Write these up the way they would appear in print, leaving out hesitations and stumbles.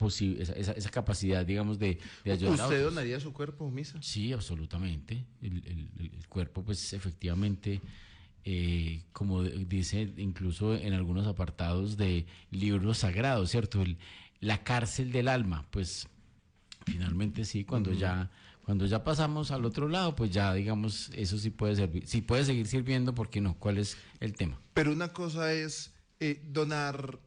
esa capacidad, digamos, de ayudar a ¿Usted otros. donaría su cuerpo, Misa? Sí, absolutamente. El cuerpo, pues efectivamente, como dice incluso en algunos apartados de libros sagrados, ¿cierto? La cárcel del alma, pues finalmente sí, cuando ya pasamos al otro lado, pues ya digamos, eso sí puede servir, sí puede seguir sirviendo, ¿por qué no? ¿Cuál es el tema? Pero una cosa es donar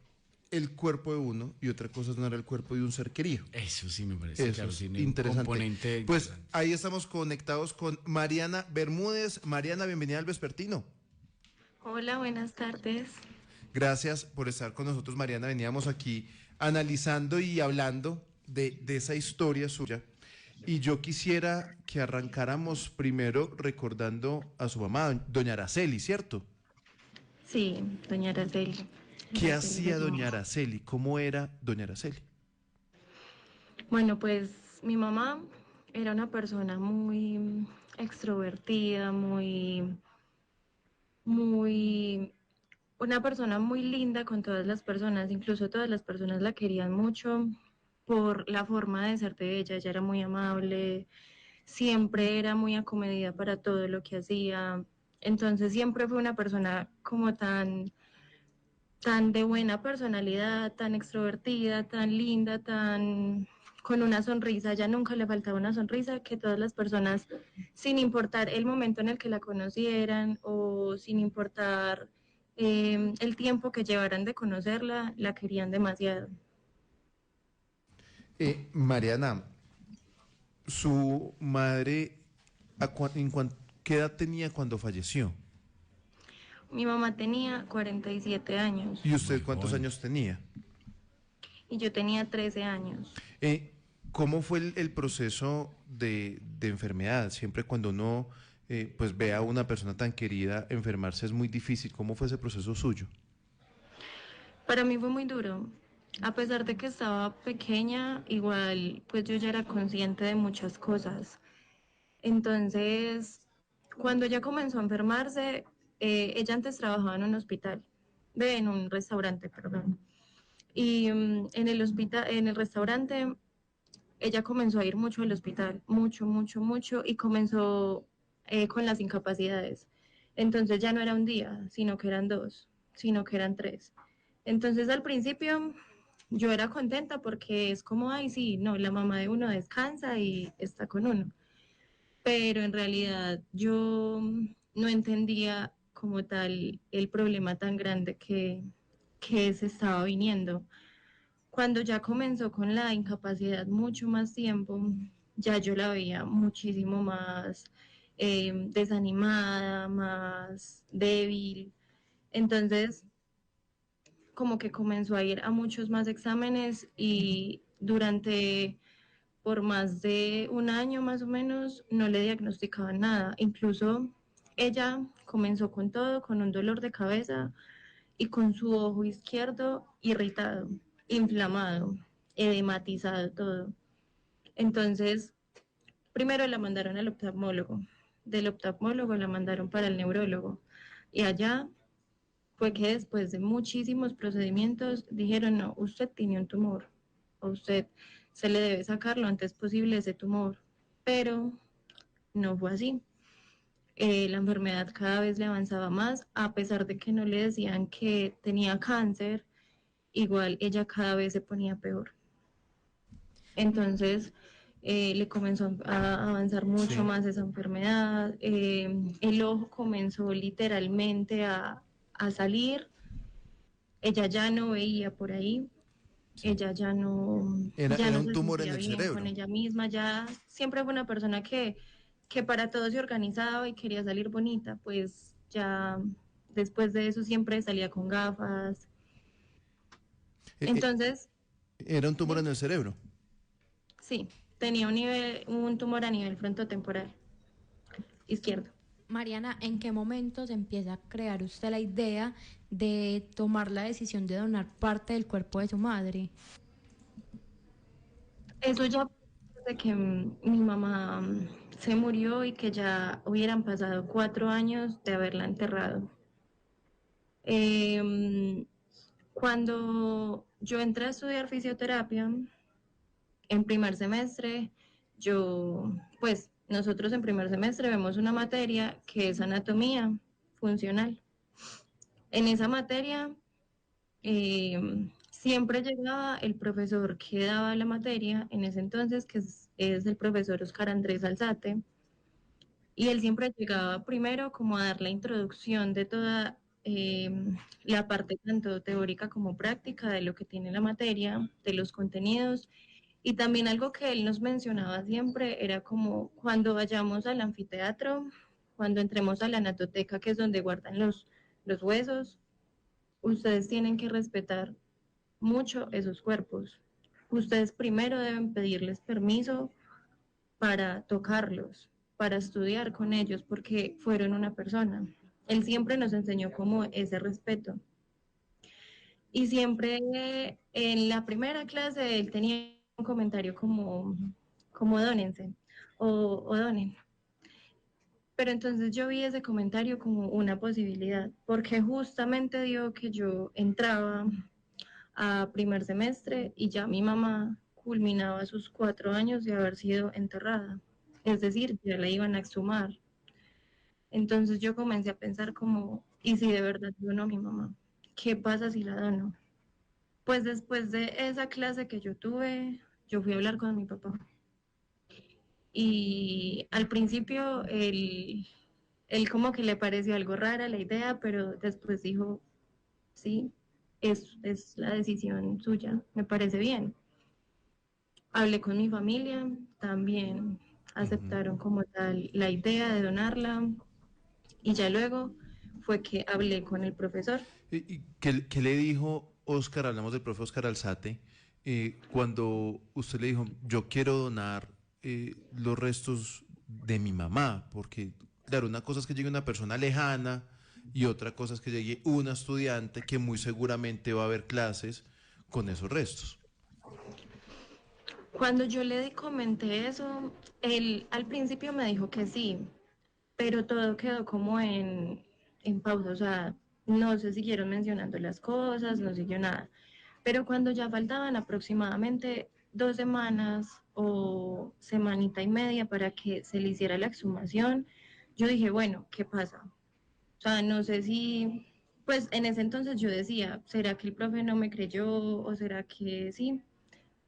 el cuerpo de uno y otra cosa es donar el cuerpo de un ser querido. Eso sí me parece, Eso claro, es tiene un interesante. componente Pues importante. ahí estamos conectados con Mariana Bermúdez. Mariana, bienvenida al Vespertino. Hola, buenas tardes. Gracias por estar con nosotros, Mariana. Veníamos aquí analizando y hablando de esa historia suya. Y yo quisiera que arrancáramos primero recordando a su mamá, doña Araceli, ¿cierto? Sí, doña Araceli. ¿Qué Araceli hacía doña Bermúdez. Araceli? ¿Cómo era doña Araceli? Bueno, pues mi mamá era una persona muy extrovertida, muy, una persona muy linda con todas las personas, incluso todas las personas la querían mucho por la forma de ser de ella. Ella era muy amable, siempre era muy acomedida para todo lo que hacía. Entonces siempre fue una persona como tan de buena personalidad, tan extrovertida, tan linda, tan con una sonrisa, ya nunca le faltaba una sonrisa, que todas las personas, sin importar el momento en el que la conocieran o sin importar el tiempo que llevaran de conocerla, la querían demasiado. Mariana, su madre, ¿qué edad tenía cuando falleció? Mi mamá tenía 47 años ¿Y Muy usted cuántos joven. años tenía? y yo tenía 13 años. ¿Cómo fue el proceso de enfermedad? Siempre cuando uno pues ve a una persona tan querida enfermarse es muy difícil. ¿Cómo fue ese proceso suyo? Para mí fue muy duro. A pesar de que estaba pequeña, igual pues yo ya era consciente de muchas cosas. Entonces, cuando ella comenzó a enfermarse, ella antes trabajaba en un hospital, en un restaurante, perdón. Y en el hospital, en el restaurante, ella comenzó a ir mucho al hospital, mucho, mucho, mucho, y comenzó con las incapacidades. Entonces ya no era un día, sino que eran dos, sino que eran tres. Entonces al principio yo era contenta porque es como, ay, sí, no, la mamá de uno descansa y está con uno. Pero en realidad yo no entendía como tal el problema tan grande que se estaba viniendo. Cuando ya comenzó con la incapacidad mucho más tiempo, ya yo la veía muchísimo más desanimada, más débil. Entonces, como que comenzó a ir a muchos más exámenes y durante por más de un año más o menos no le diagnosticaban nada. Incluso ella comenzó con todo, con un dolor de cabeza y con su ojo izquierdo irritado, inflamado, edematizado todo. Entonces, primero la mandaron al oftalmólogo, del oftalmólogo la mandaron para el neurólogo y allá fue que después de muchísimos procedimientos dijeron, no, usted tiene un tumor, a usted se le debe sacar lo antes posible ese tumor, pero no fue así. La enfermedad cada vez le avanzaba más, a pesar de que no le decían que tenía cáncer, igual ella cada vez se ponía peor. Entonces le comenzó a avanzar mucho Sí. más esa enfermedad, el ojo comenzó literalmente a salir, ella ya no veía por ahí, Sí. ella Era, ya era no un se tumor en sentía el bien con cerebro. ella misma, ya siempre fue una persona que para todo se organizaba y quería salir bonita, pues ya después de eso siempre salía con gafas. Eh, eh, Entonces, Era un tumor en dime. el cerebro. Sí, tenía un tumor a nivel frontotemporal izquierdo. Mariana, ¿en qué momento se empieza a crear usted la idea de tomar la decisión de donar parte del cuerpo de su madre? Eso ya desde que mi mamá se murió y que ya hubieran pasado 4 años de haberla enterrado. Cuando yo entré a estudiar fisioterapia, En primer semestre, pues nosotros en primer semestre vemos una materia que es anatomía funcional. En esa materia siempre llegaba el profesor que daba la materia en ese entonces, que es el profesor Oscar Andrés Alzate, y él siempre llegaba primero como a dar la introducción de toda la parte tanto teórica como práctica de lo que tiene la materia, de los contenidos, y también algo que él nos mencionaba siempre era como cuando vayamos al anfiteatro, cuando entremos a la natoteca, que es donde guardan los huesos, ustedes tienen que respetar mucho esos cuerpos. Ustedes primero deben pedirles permiso para tocarlos, para estudiar con ellos, porque fueron una persona. Él siempre nos enseñó como ese respeto. Y siempre en la primera clase él tenía un comentario como dónense o donen. Pero entonces yo vi ese comentario como una posibilidad, porque justamente dio que yo entraba a primer semestre y ya mi mamá culminaba sus 4 años de haber sido enterrada. Es decir, ya la iban a exhumar. Entonces yo comencé a pensar como, ¿y si de verdad dono a mi mamá? ¿Qué pasa si la dono? Pues después de esa clase que yo tuve, yo fui a hablar con mi papá. Y al principio él como que le pareció algo rara la idea, pero después dijo, sí, es la decisión suya, me parece bien. Hablé con mi familia, también Ujú. aceptaron como tal la idea de donarla y ya luego fue que hablé con el profesor. ¿Qué le dijo Oscar, hablamos del profe Oscar Alzate, cuando usted le dijo, yo quiero donar los restos de mi mamá? Porque, claro, una cosa es que llegue una persona lejana y otra cosa es que llegue una estudiante que muy seguramente va a haber clases con esos restos. Cuando yo le comenté eso, él al principio me dijo que sí, pero todo quedó como en pausa, o sea, no se siguieron mencionando las cosas, no siguió nada. Pero cuando ya faltaban aproximadamente 2 semanas o semanita y media para que se le hiciera la exhumación, yo dije, bueno, ¿qué pasa? O sea, no sé si, pues en ese entonces yo decía, ¿será que el profe no me creyó o será que sí?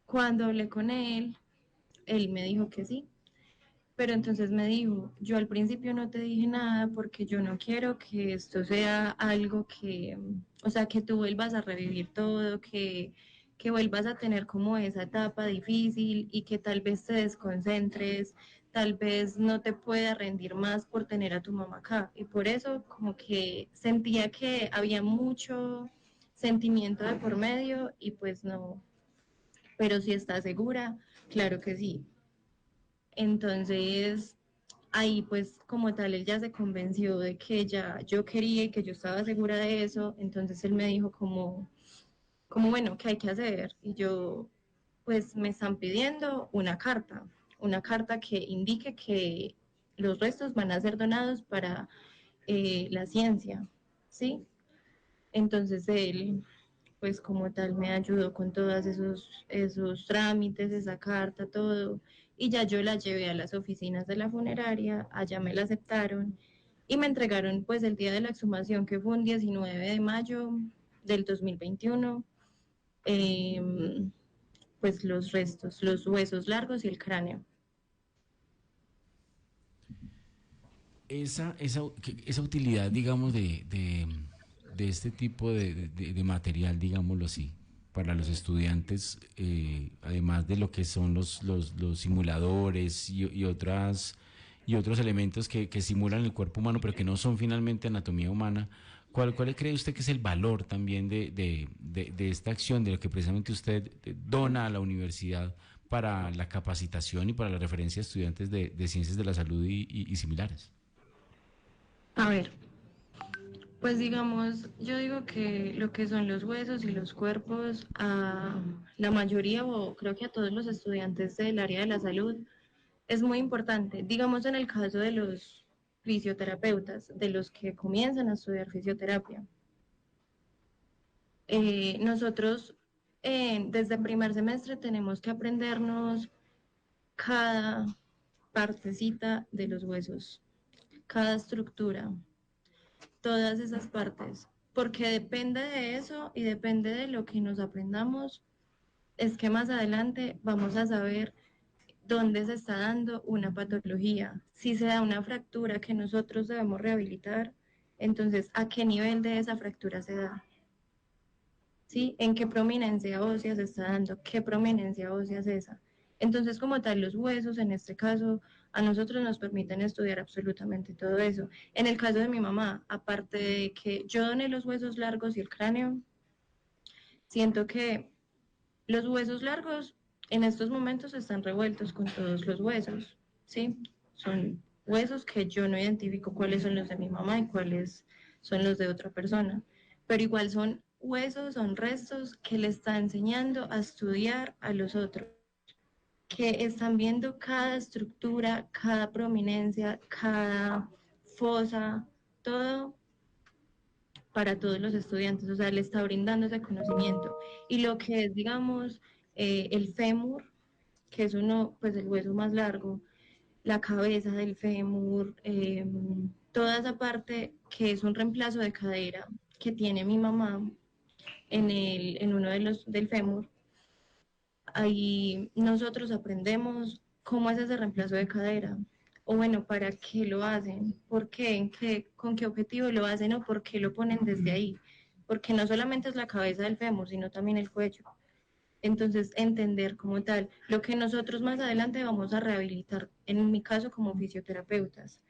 Cuando hablé con él me dijo que sí. Pero entonces me dijo, yo al principio no te dije nada porque yo no quiero que esto sea algo que, o sea, que tú vuelvas a revivir todo, que vuelvas a tener como esa etapa difícil y que tal vez te desconcentres, tal vez no te pueda rendir más por tener a tu mamá acá. Y por eso como que sentía que había mucho sentimiento de por medio y pues no, pero si estás segura, claro que sí. Entonces, ahí pues como tal él ya se convenció de que ya yo quería y que yo estaba segura de eso, entonces él me dijo como bueno, ¿qué hay que hacer? Y yo, pues me están pidiendo una carta que indique que los restos van a ser donados para la ciencia, ¿sí? Entonces él, pues como tal, me ayudó con todos esos trámites, esa carta, todo. Y ya yo la llevé a las oficinas de la funeraria, allá me la aceptaron y me entregaron pues el día de la exhumación, que fue un 19 de mayo del 2021, eh, pues los restos, los huesos largos y el cráneo. Esa utilidad, digamos, de este tipo de material, digámoslo así, para los estudiantes, además de lo que son los simuladores y otros elementos que simulan el cuerpo humano, pero que no son finalmente anatomía humana, ¿cuál cree usted que es el valor también de esta acción, de lo que precisamente usted dona a la universidad para la capacitación y para la referencia de estudiantes de ciencias de la salud y similares? A ver, pues digamos, yo digo que lo que son los huesos y los cuerpos, a la mayoría o creo que a todos los estudiantes del área de la salud es muy importante. Digamos en el caso de los fisioterapeutas, de los que comienzan a estudiar fisioterapia. Nosotros desde primer semestre tenemos que aprendernos cada partecita de los huesos, cada estructura, todas esas partes, porque depende de eso y depende de lo que nos aprendamos, es que más adelante vamos a saber dónde se está dando una patología. Si se da una fractura que nosotros debemos rehabilitar, entonces, ¿a qué nivel de esa fractura se da? ¿Sí? ¿En qué prominencia ósea se está dando? ¿Qué prominencia ósea es esa? Entonces, como tal, los huesos, en este caso, a nosotros nos permiten estudiar absolutamente todo eso. En el caso de mi mamá, aparte de que yo doné los huesos largos y el cráneo, siento que los huesos largos en estos momentos están revueltos con todos los huesos, ¿sí? Son huesos que yo no identifico cuáles son los de mi mamá y cuáles son los de otra persona, pero igual son huesos, son restos que le está enseñando a estudiar a los otros, que están viendo cada estructura, cada prominencia, cada fosa, todo para todos los estudiantes, o sea, le está brindando ese conocimiento. Y lo que es, digamos, el fémur, que es uno, pues el hueso más largo, la cabeza del fémur, toda esa parte que es un reemplazo de cadera que tiene mi mamá en uno de los del fémur, ahí nosotros aprendemos cómo es ese reemplazo de cadera, o bueno, para qué lo hacen, por qué, con qué objetivo lo hacen o por qué lo ponen desde ahí, porque no solamente es la cabeza del fémur, sino también el cuello. Entonces, entender como tal lo que nosotros más adelante vamos a rehabilitar, en mi caso como fisioterapeutas,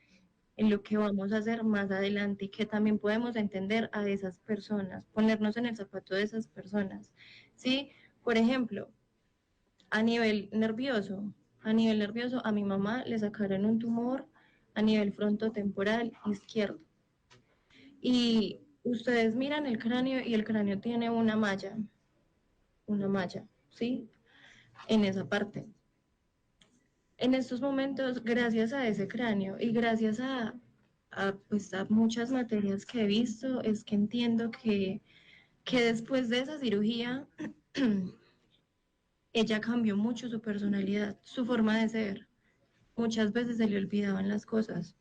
en lo que vamos a hacer más adelante y que también podemos entender a esas personas, ponernos en el zapato de esas personas. ¿Sí? Por ejemplo, a nivel nervioso, a mi mamá le sacaron un tumor a nivel frontotemporal izquierdo. Y ustedes miran el cráneo y el cráneo tiene una malla, ¿sí? En esa parte. En estos momentos, gracias a ese cráneo y gracias pues, a muchas materias que he visto, es que entiendo que después de esa cirugía, ella cambió mucho su personalidad, su forma de ser. Muchas veces se le olvidaban las cosas.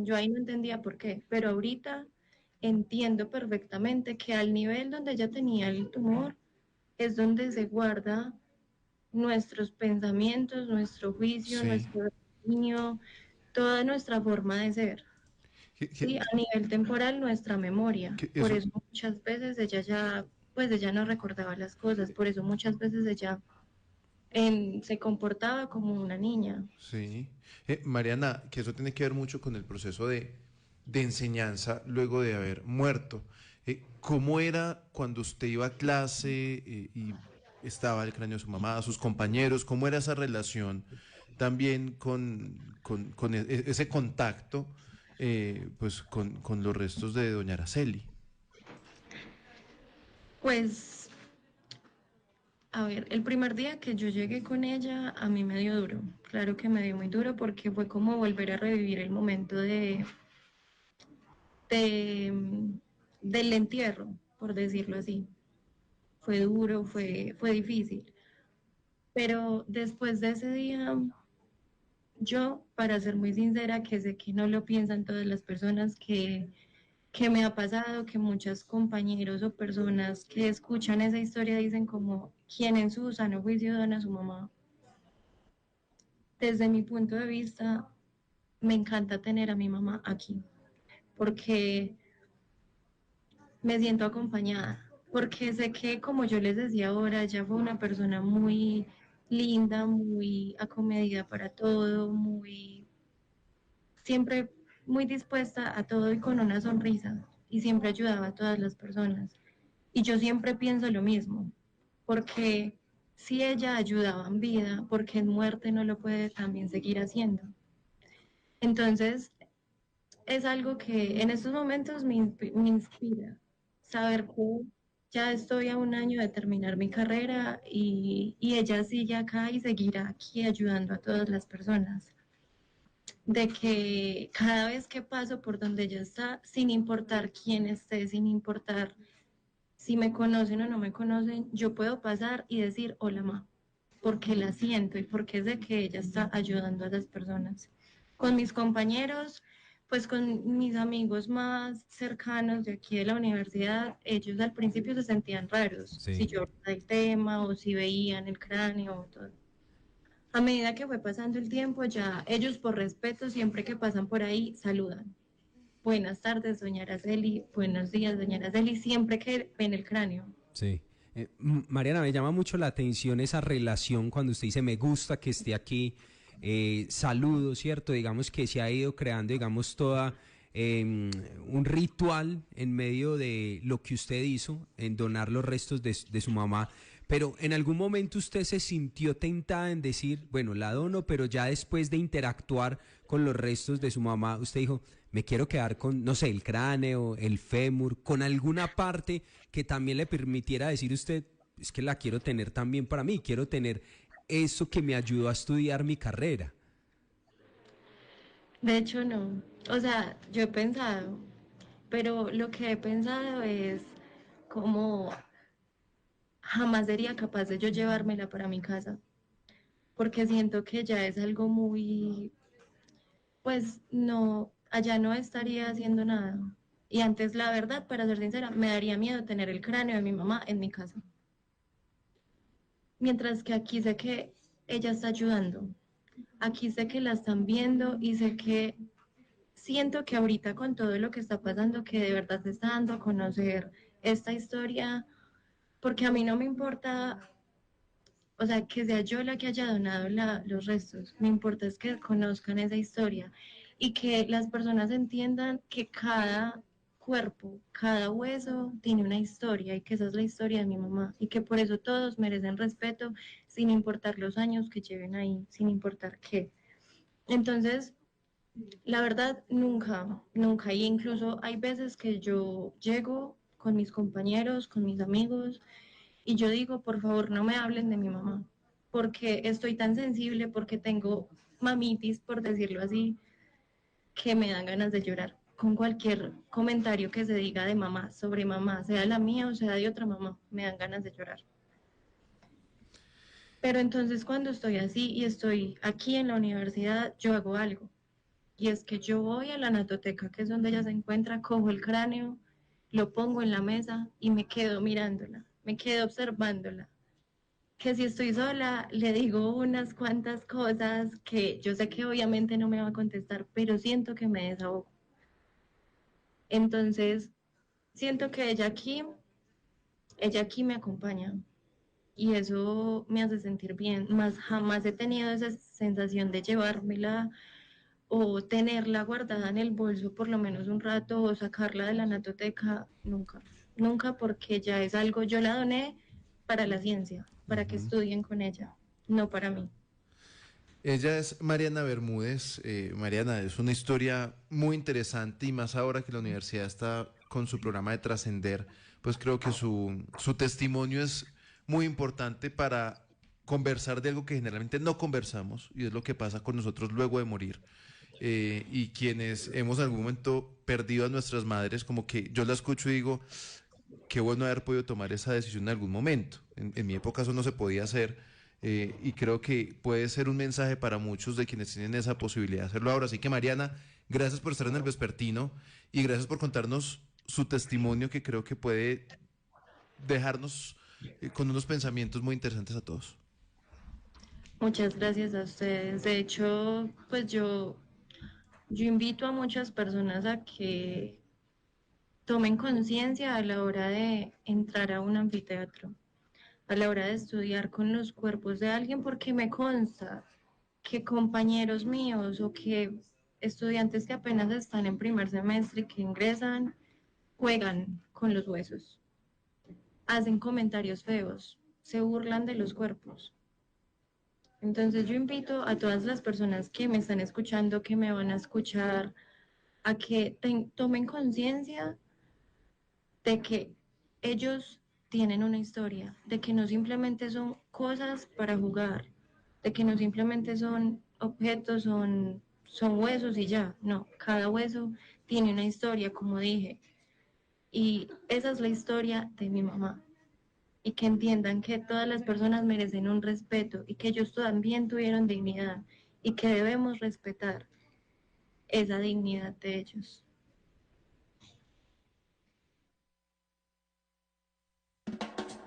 Yo ahí no entendía por qué, pero ahorita entiendo perfectamente que al nivel donde ella tenía el tumor es donde se guarda nuestros pensamientos, nuestro juicio, Sí. nuestro dominio, toda nuestra forma de ser. Que- Sí, que- a nivel temporal nuestra memoria. que Por eso, eso muchas veces ella ya, pues ella no recordaba las cosas, por eso muchas veces ella se comportaba como una niña. sí. Mariana, que eso tiene que ver mucho con el proceso de enseñanza luego de haber muerto. ¿Cómo era cuando usted iba a clase y estaba el cráneo de su mamá, sus compañeros? ¿Cómo era esa relación también con ese contacto pues con los restos de doña Araceli? Pues, a ver, el primer día que yo llegué con ella, a mí me dio duro. Claro que me dio muy duro porque fue como volver a revivir el momento de del entierro, por decirlo así. Fue duro, fue difícil. Pero después de ese día, yo, para ser muy sincera, que sé que no lo piensan todas las personas, que me ha pasado, que muchos compañeros o personas que escuchan esa historia dicen como, ¿quién en su sano juicio dona a su mamá? Desde mi punto de vista, me encanta tener a mi mamá aquí, porque me siento acompañada, porque sé que, como yo les decía ahora, ella fue una persona muy linda, muy acomedida para todo, muy, siempre muy dispuesta a todo y con una sonrisa, y siempre ayudaba a todas las personas. Y yo siempre pienso lo mismo, porque si ella ayudaba en vida, porque en muerte no lo puede también seguir haciendo. Entonces, es algo que en estos momentos me inspira, saber que ya estoy a un año de terminar mi carrera y ella sigue acá y seguirá aquí ayudando a todas las personas. De que cada vez que paso por donde ella está, sin importar quién esté, sin importar si me conocen o no me conocen, yo puedo pasar y decir, hola, ma, porque la siento y porque sé que ella está ayudando a las personas. Con mis compañeros, pues con mis amigos más cercanos de aquí de la universidad, ellos al principio se sentían raros, si Sí. yo hablaba del tema o si veían el cráneo o todo. A medida que fue pasando el tiempo, ya ellos por respeto, siempre que pasan por ahí, saludan. Buenas tardes, doña Araceli. Buenos días, doña Araceli. Siempre que ven el cráneo. Sí. Mariana, me llama mucho la atención esa relación cuando usted dice me gusta que esté aquí, saludo, ¿cierto? Digamos que se ha ido creando, digamos, toda un ritual en medio de lo que usted hizo, en donar los restos de su mamá. Pero en algún momento usted se sintió tentada en decir, bueno, la dono, pero ya después de interactuar con los restos de su mamá, usted dijo, me quiero quedar con, no sé, el cráneo, el fémur, con alguna parte que también le permitiera decir usted, es que la quiero tener también para mí, quiero tener eso que me ayudó a estudiar mi carrera. De hecho, no. O sea, yo he pensado, pero lo que he pensado es como jamás sería capaz de yo llevármela para mi casa, porque siento que ya es algo muy, pues no, allá no estaría haciendo nada. Y antes, la verdad, para ser sincera, me daría miedo tener el cráneo de mi mamá en mi casa. Mientras que aquí sé que ella está ayudando. Aquí sé que la están viendo y sé que siento que ahorita con todo lo que está pasando, que de verdad se está dando a conocer esta historia, porque a mí no me importa, o sea, que sea yo la que haya donado los restos, me importa es que conozcan esa historia y que las personas entiendan que cada cuerpo, cada hueso tiene una historia y que esa es la historia de mi mamá y que por eso todos merecen respeto sin importar los años que lleven ahí, sin importar qué. Entonces, la verdad, nunca, nunca. Y incluso hay veces que yo llego con mis compañeros, con mis amigos, y yo digo, por favor, no me hablen de mi mamá, porque estoy tan sensible, porque tengo mamitis, por decirlo así, que me dan ganas de llorar con cualquier comentario que se diga de mamá, sobre mamá, sea la mía o sea de otra mamá, me dan ganas de llorar. Pero entonces cuando estoy así y estoy aquí en la universidad, yo hago algo. Y es que yo voy a la natoteca, que es donde ella se encuentra, cojo el cráneo, lo pongo en la mesa y me quedo mirándola, me quedo observándola. Que si estoy sola, le digo unas cuantas cosas que yo sé que obviamente no me va a contestar, pero siento que me desahogo. Entonces, siento que ella aquí me acompaña y eso me hace sentir bien. Más jamás he tenido esa sensación de llevármela o tenerla guardada en el bolso por lo menos un rato o sacarla de la natoteca, nunca, nunca porque ya es algo, yo la doné para la ciencia, para que estudien con ella, no para mí. Ella es Mariana Bermúdez. Mariana, es una historia muy interesante y más ahora que la universidad está con su programa de Trascender, pues creo que su testimonio es muy importante para conversar de algo que generalmente no conversamos y es lo que pasa con nosotros luego de morir. Y quienes hemos en algún momento perdido a nuestras madres, como que yo la escucho y digo, qué bueno haber podido tomar esa decisión en algún momento. En mi época eso no se podía hacer y creo que puede ser un mensaje para muchos de quienes tienen esa posibilidad de hacerlo ahora. Así que Mariana, gracias por estar en el Vespertino y gracias por contarnos su testimonio que creo que puede dejarnos con unos pensamientos muy interesantes a todos. Muchas gracias a ustedes. De hecho, pues yo invito a muchas personas a que tomen conciencia a la hora de entrar a un anfiteatro, a la hora de estudiar con los cuerpos de alguien, porque me consta que compañeros míos o que estudiantes que apenas están en primer semestre y que ingresan, juegan con los huesos, hacen comentarios feos, se burlan de los cuerpos. Entonces yo invito a todas las personas que me están escuchando, que me van a escuchar, a que tomen conciencia de que ellos tienen una historia, de que no simplemente son cosas para jugar, de que no simplemente son objetos, son huesos y ya, no, cada hueso tiene una historia, como dije, Y esa es la historia de mi mamá. Y que entiendan que todas las personas merecen un respeto y que ellos también tuvieron dignidad y que debemos respetar esa dignidad de ellos.